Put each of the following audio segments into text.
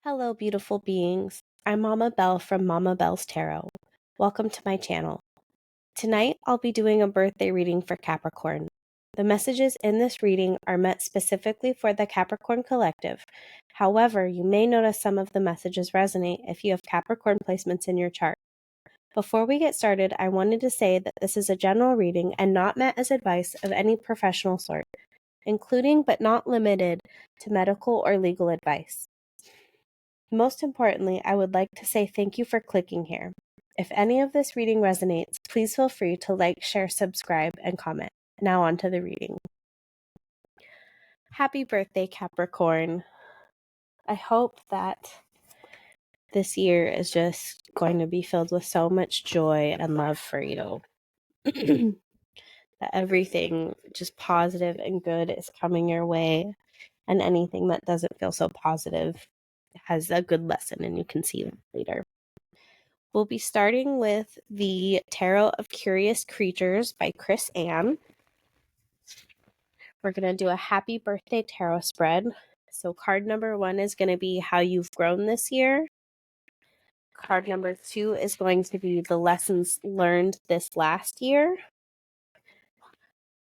Hello, beautiful beings. I'm Mama Belle from Mama Belle's Tarot. Welcome to my channel. Tonight, I'll be doing a birthday reading for Capricorn. The messages in this reading are meant specifically for the Capricorn collective. However, you may notice some of the messages resonate if you have Capricorn placements in your chart. Before we get started, I wanted to say that this is a general reading and not meant as advice of any professional sort, including but not limited to medical or legal advice. Most importantly, I would like to say thank you for clicking here. If any of this reading resonates, please feel free to like, share, subscribe, and comment. Now on to the reading. Happy birthday, Capricorn. I hope that this year is just going to be filled with so much joy and love for you. That everything just positive and good is coming your way, and anything that doesn't feel so positive has a good lesson, and you can see that later. We'll be starting with the Tarot of Curious Creatures by Chris Ann. We're going to do a happy birthday tarot spread. So card number 1 is going to be how you've grown this year. Card number 2 is going to be the lessons learned this last year.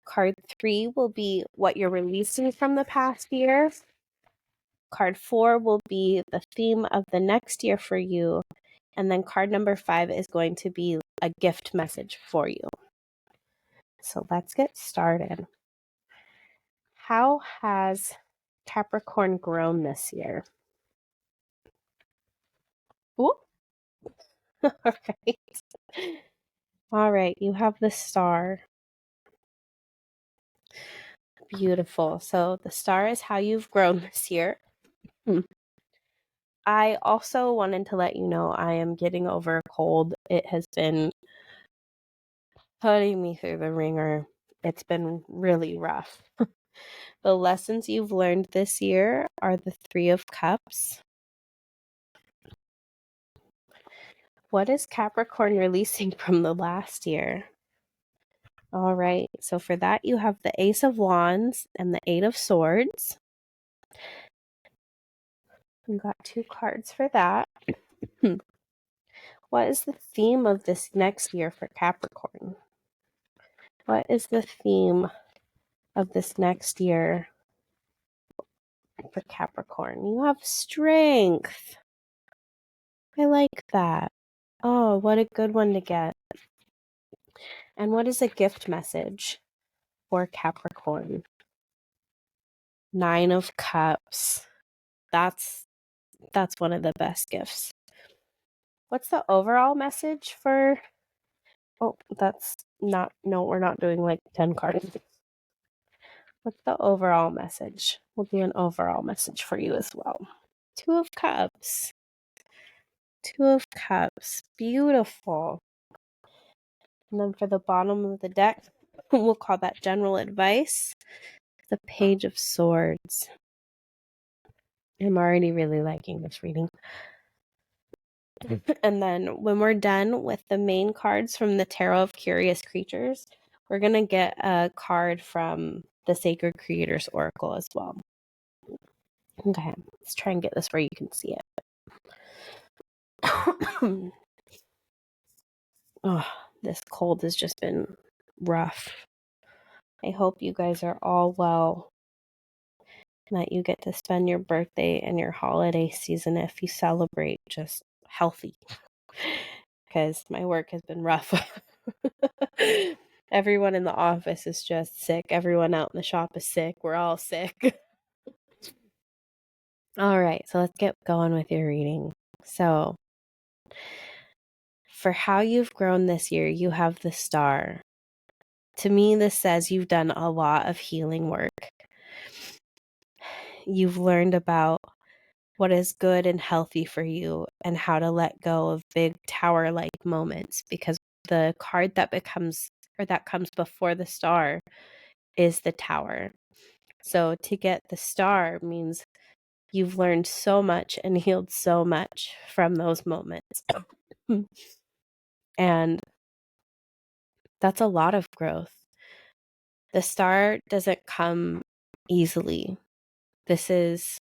Card 3 will be what you're releasing from the past year. Card 4 will be the theme of the next year for you. And then card number 5 is going to be a gift message for you. So let's get started. How has Capricorn grown this year? Ooh. All right, you have the Star. Beautiful. So the Star is how you've grown this year. I also wanted to let you know I am getting over a cold. It has been putting me through the ringer. It's been really rough. The lessons you've learned this year are the 3 of Cups. What is Capricorn releasing from the last year? All right, so for that, you have the Ace of Wands and the 8 of Swords. We got 2 cards for that. What is the theme of this next year for Capricorn? What is the theme of this next year for Capricorn? You have Strength. I like that. Oh, what a good one to get. And what is a gift message for Capricorn? 9 of Cups. That's one of the best gifts. What's the overall message for... Oh, that's not... No, we're not doing like 10 cards. What's the overall message? We'll do an overall message for you as well. 2 of Cups. 2 of Cups. Beautiful. And then for the bottom of the deck, we'll call that general advice. The Page of Swords. I'm already really liking this reading. And then when we're done with the main cards from the Tarot of Curious Creatures, we're going to get a card from the Sacred Creators Oracle as well. Okay, let's try and get this where you can see it. Oh, this cold has just been rough. I hope you guys are all well, and that you get to spend your birthday and your holiday season, if you celebrate, just healthy. Because my work has been rough. Everyone in the office is just sick. Everyone out in the shop is sick. We're all sick. All right, so let's get going with your reading. So, for how you've grown this year, you have the Star. To me, this says you've done a lot of healing work. You've learned about what is good and healthy for you and how to let go of big tower-like moments, because the card that comes before the Star is the Tower. So to get the Star means you've learned so much and healed so much from those moments. And that's a lot of growth. The Star doesn't come easily. This is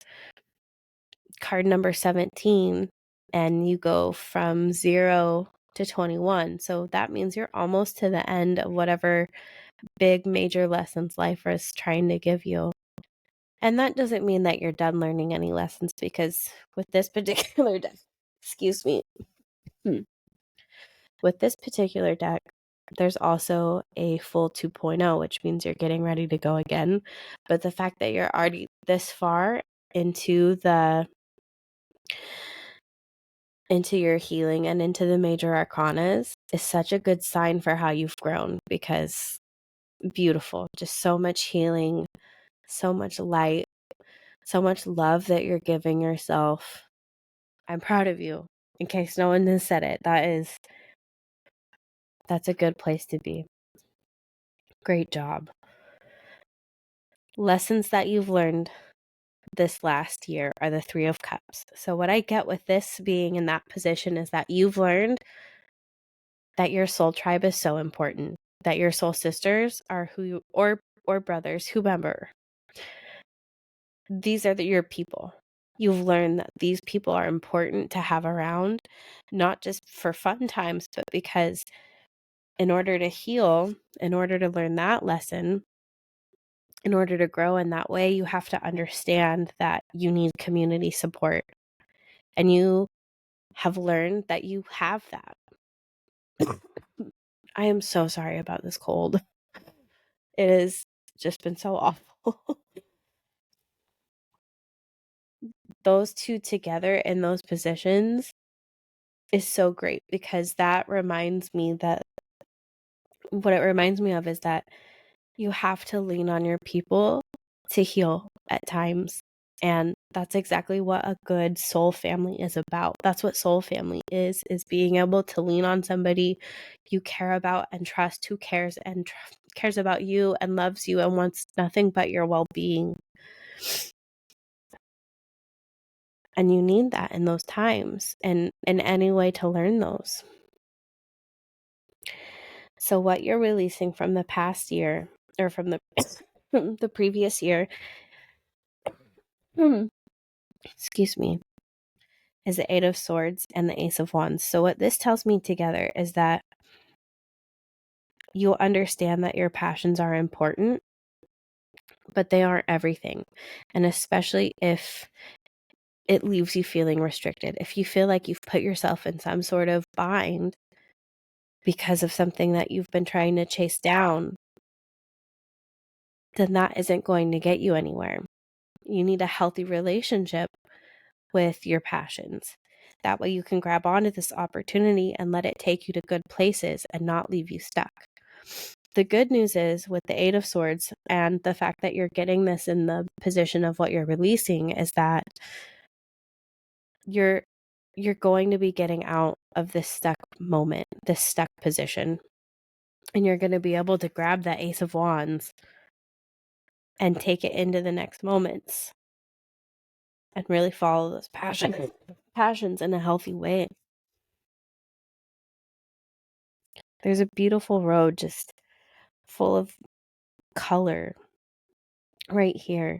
card number 17, and you go from 0 to 21. So that means you're almost to the end of whatever big major lessons life is trying to give you. And that doesn't mean that you're done learning any lessons, because with this particular deck, excuse me, with this particular deck, there's also a full 2.0, which means you're getting ready to go again. But the fact that you're already this far into your healing and into the major arcanas is such a good sign for how you've grown, because beautiful, just so much healing, so much light, so much love that you're giving yourself. I'm proud of you. In case no one has said it, that's a good place to be. Great job. Lessons that you've learned this last year are the 3 of Cups. So what I get with this being in that position is that you've learned that your soul tribe is so important, that your soul sisters are or brothers, whomever. These are your people. You've learned that these people are important to have around, not just for fun times, but because in order to heal, in order to learn that lesson, in order to grow in that way, you have to understand that you need community support. And you have learned that you have that. I am so sorry about this cold. It has just been so awful. Those two together in those positions is so great, because that reminds me that what it reminds me of is that you have to lean on your people to heal at times. And that's exactly what a good soul family is about. That's what soul family is being able to lean on somebody you care about and trust, who cares and cares about you and loves you and wants nothing but your well-being. And you need that in those times, and in any way to learn those. So what you're releasing from the past year, or from the previous year, excuse me, is the 8 of Swords and the Ace of Wands. So what this tells me together is that you'll understand that your passions are important, but they aren't everything. And especially if it leaves you feeling restricted, if you feel like you've put yourself in some sort of bind because of something that you've been trying to chase down, then that isn't going to get you anywhere. You need a healthy relationship with your passions. That way you can grab onto this opportunity and let it take you to good places and not leave you stuck. The good news is, with the 8 of Swords and the fact that you're getting this in the position of what you're releasing, is that you're going to be getting out of this stuck moment, this stuck position. And you're going to be able to grab that Ace of Wands and take it into the next moments and really follow those passions in a healthy way. There's a beautiful road just full of color right here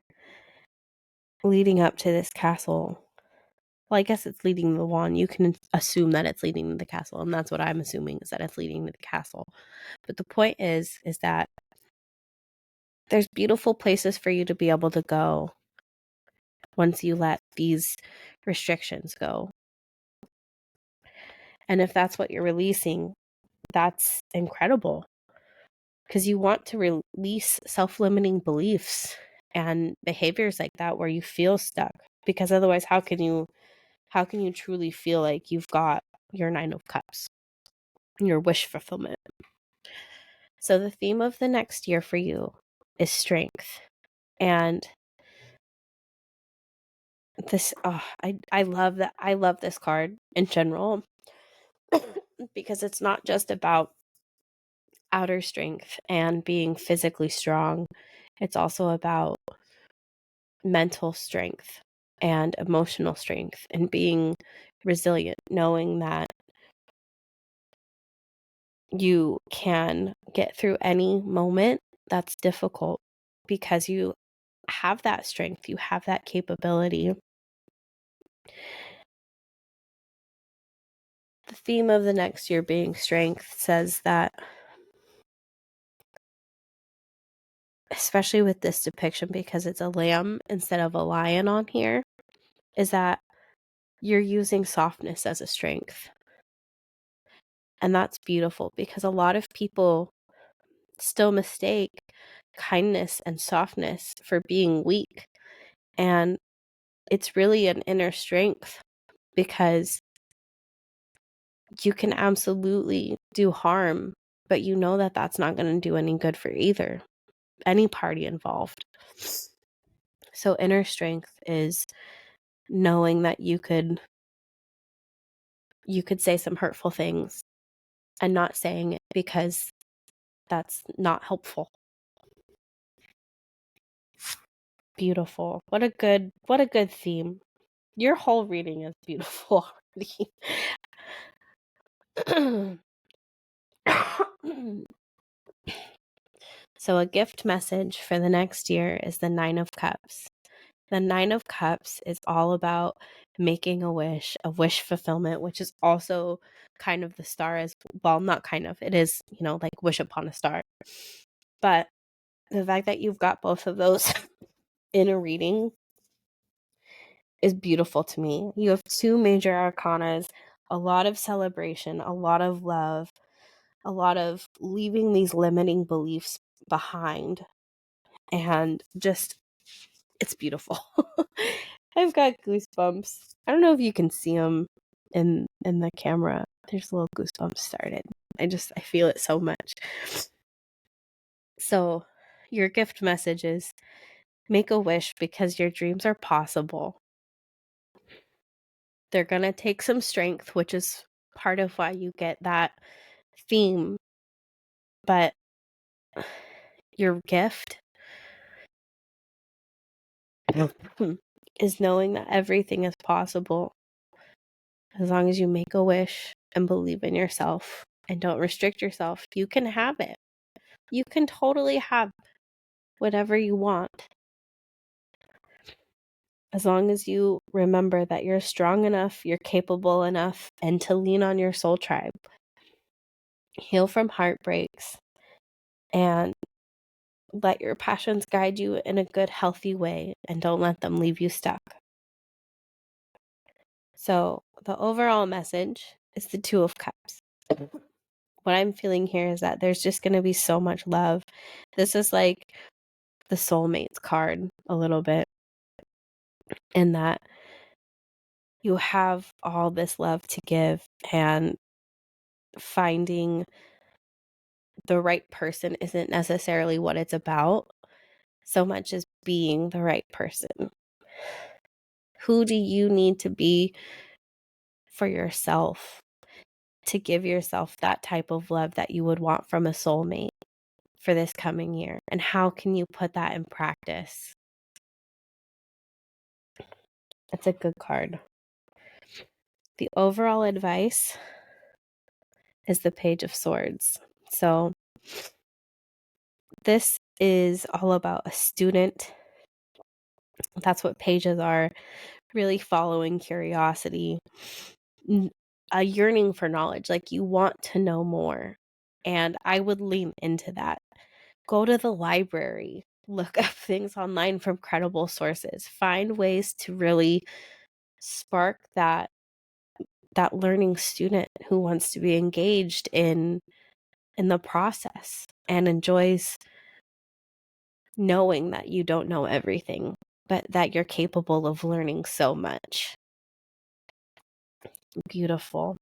leading up to this castle. Well, I guess it's leading to the wand. You can assume that it's leading to the castle, and that's what I'm assuming, is that it's leading to the castle. But the point is that there's beautiful places for you to be able to go once you let these restrictions go. And if that's what you're releasing, that's incredible, because you want to release self-limiting beliefs and behaviors like that where you feel stuck, because otherwise how can you truly feel like you've got your 9 of Cups, your wish fulfillment? So the theme of the next year for you is strength. And this, I love that. I love this card in general because it's not just about outer strength and being physically strong. It's also about mental strength and emotional strength and being resilient, knowing that you can get through any moment that's difficult because you have that strength, you have that capability. The theme of the next year being strength says that, especially with this depiction, because it's a lamb instead of a lion on here, is that you're using softness as a strength. And that's beautiful, because a lot of people still mistake kindness and softness for being weak. And it's really an inner strength, because you can absolutely do harm, but you know that that's not going to do any good for any party involved. So inner strength is knowing that you could say some hurtful things and not saying it, because that's not helpful. Beautiful. What a good theme. Your whole reading is beautiful already. So a gift message for the next year is the 9 of Cups. The 9 of Cups is all about making a wish fulfillment, which is also kind of the star as well. Not kind of, it is, like wish upon a star. But the fact that you've got both of those in a reading is beautiful to me. You have 2 major arcanas, a lot of celebration, a lot of love, a lot of leaving these limiting beliefs behind, and just, it's beautiful. I've got goosebumps. I don't know if you can see them in the camera. There's little goosebumps started. I feel it so much. So your gift message is make a wish, because your dreams are possible. They're going to take some strength, which is part of why you get that theme. But your gift is knowing that everything is possible as long as you make a wish and believe in yourself and don't restrict yourself. You can have it. You can totally have whatever you want, as long as you remember that you're strong enough, you're capable enough, and to lean on your soul tribe. Heal from heartbreaks and let your passions guide you in a good, healthy way, and don't let them leave you stuck. So the overall message is the 2 of Cups. What I'm feeling here is that there's just going to be so much love. This is like the soulmates card a little bit, in that you have all this love to give, and finding the right person isn't necessarily what it's about, so much as being the right person. Who do you need to be for yourself to give yourself that type of love that you would want from a soulmate for this coming year? And how can you put that in practice? It's a good card. The overall advice is the Page of Swords. So this is all about a student. That's what pages are, really following curiosity, a yearning for knowledge, like you want to know more. And I would lean into that. Go to the library, look up things online from credible sources, find ways to really spark that learning student who wants to be engaged in the process and enjoys knowing that you don't know everything, but that you're capable of learning so much. Beautiful.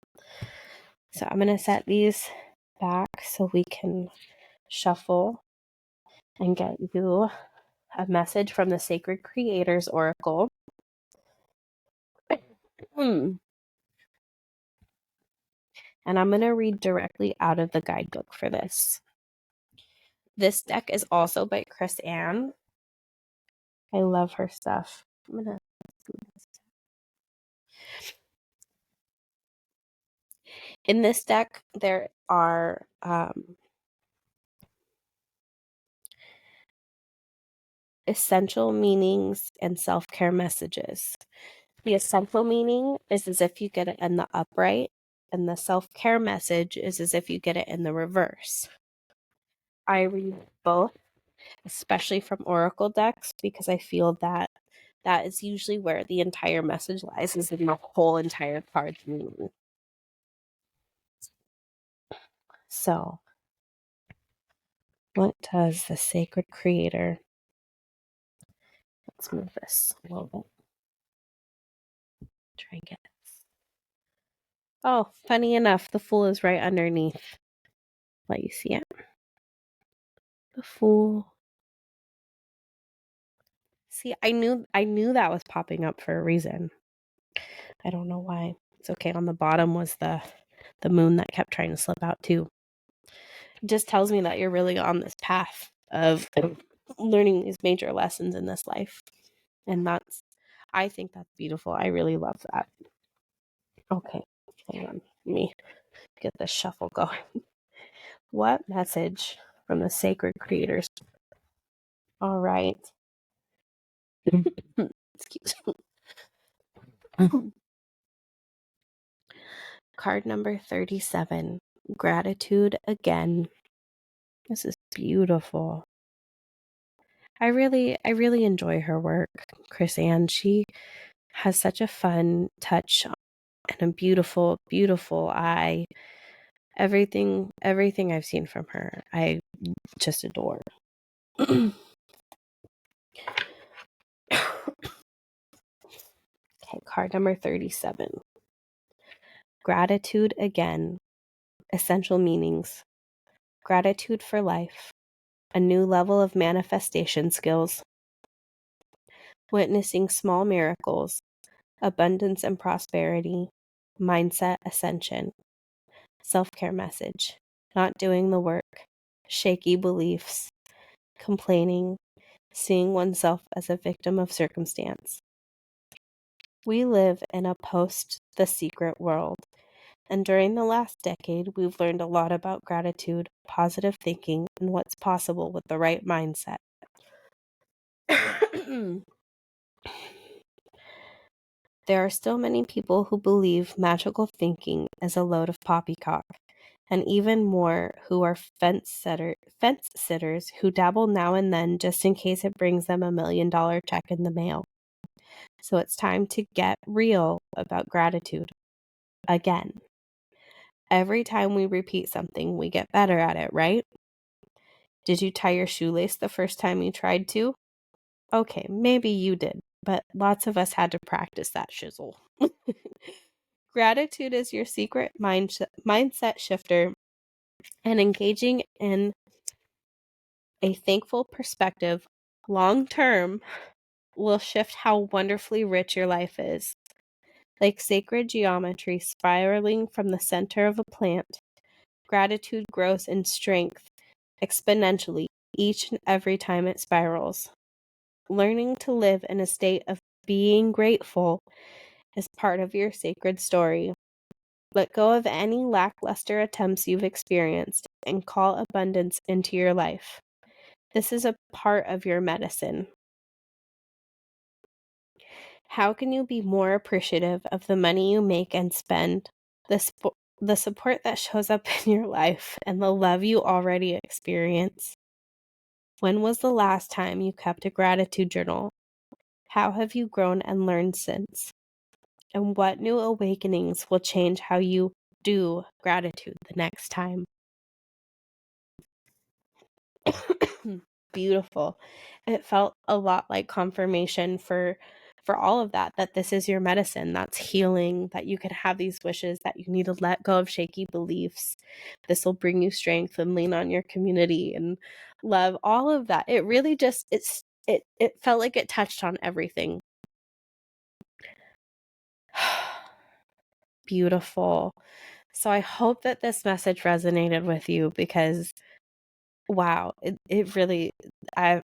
So I'm going to set these back so we can shuffle and get you a message from the Sacred Creators Oracle. And I'm going to read directly out of the guidebook for this. This deck is also by Chris Ann. I love her stuff. In this deck, there are essential meanings and self-care messages. The essential meaning is as if you get it in the upright, and the self-care message is as if you get it in the reverse. I read both, especially from oracle decks, because I feel that that is usually where the entire message lies, is in the whole entire card's meaning. So, what does the sacred creator? Let's move this a little bit. Try and get this. Oh, funny enough, the Fool is right underneath. Let you see it. The Fool. See, I knew that was popping up for a reason. I don't know why. It's okay. On the bottom was the moon that kept trying to slip out too. It just tells me that you're really on this path of learning these major lessons in this life. And I think that's beautiful. I really love that. Okay, hang on. Let me get this shuffle going. What message from the sacred creators? All right. Excuse me. Card number 37. Gratitude again. This is beautiful. I really enjoy her work, Chris Ann. She has such a fun touch and a beautiful, beautiful eye. Everything I've seen from her, I just adore. Okay, card number 37. Gratitude again. Essential meanings. Gratitude for life. A new level of manifestation skills. Witnessing small miracles. Abundance and prosperity. Mindset ascension. Self-care message. Not doing the work. Shaky beliefs. Complaining. Seeing oneself as a victim of circumstance. We live in a post-The Secret world, and during the last decade, we've learned a lot about gratitude, positive thinking, and what's possible with the right mindset. There are still many people who believe magical thinking is a load of poppycock, and even more who are fence sitters who dabble now and then just in case it brings them $1 million check in the mail. So it's time to get real about gratitude again. Every time we repeat something, we get better at it, right? Did you tie your shoelace the first time you tried to? Okay, maybe you did, but lots of us had to practice that shizzle. Gratitude is your secret mindset shifter, and engaging in a thankful perspective long term will shift how wonderfully rich your life is. Like sacred geometry spiraling from the center of a plant, gratitude grows in strength exponentially each and every time it spirals. Learning to live in a state of being grateful is part of your sacred story. Let go of any lackluster attempts you've experienced and call abundance into your life. This is a part of your medicine. How can you be more appreciative of the money you make and spend, the support that shows up in your life, and the love you already experience? When was the last time you kept a gratitude journal? How have you grown and learned since? And what new awakenings will change how you do gratitude the next time? Beautiful. It felt a lot like confirmation for all of that this is your medicine, that's healing, that you can have these wishes, that you need to let go of shaky beliefs. This will bring you strength and lean on your community and love, all of that. It really just it felt like it touched on everything. Beautiful. So I hope that this message resonated with you, because wow, it really, I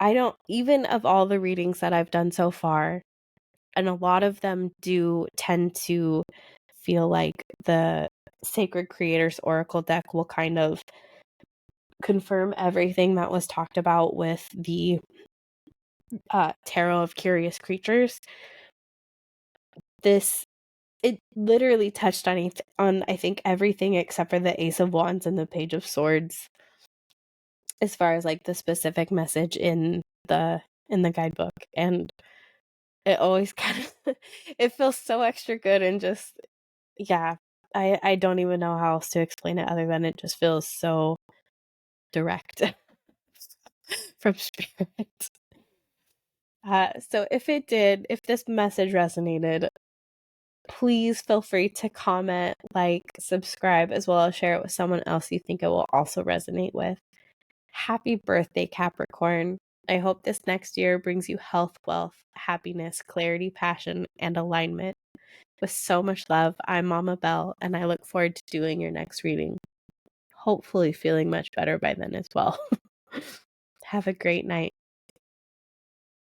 don't, even of all the readings that I've done so far, and a lot of them do tend to feel like the Sacred Creators Oracle deck will kind of confirm everything that was talked about with the Tarot of Curious Creatures. It literally touched on I think everything except for the Ace of Wands and the Page of Swords, as far as like the specific message in the guidebook. And it always kind of it feels so extra good, and just yeah, I don't even know how else to explain it other than it just feels so direct from spirit. So if this message resonated, please feel free to comment, like, subscribe, as well as share it with someone else you think it will also resonate with. Happy birthday, Capricorn. I hope this next year brings you health, wealth, happiness, clarity, passion, and alignment. With so much love, I'm Mama Belle, and I look forward to doing your next reading. Hopefully feeling much better by then as well. Have a great night.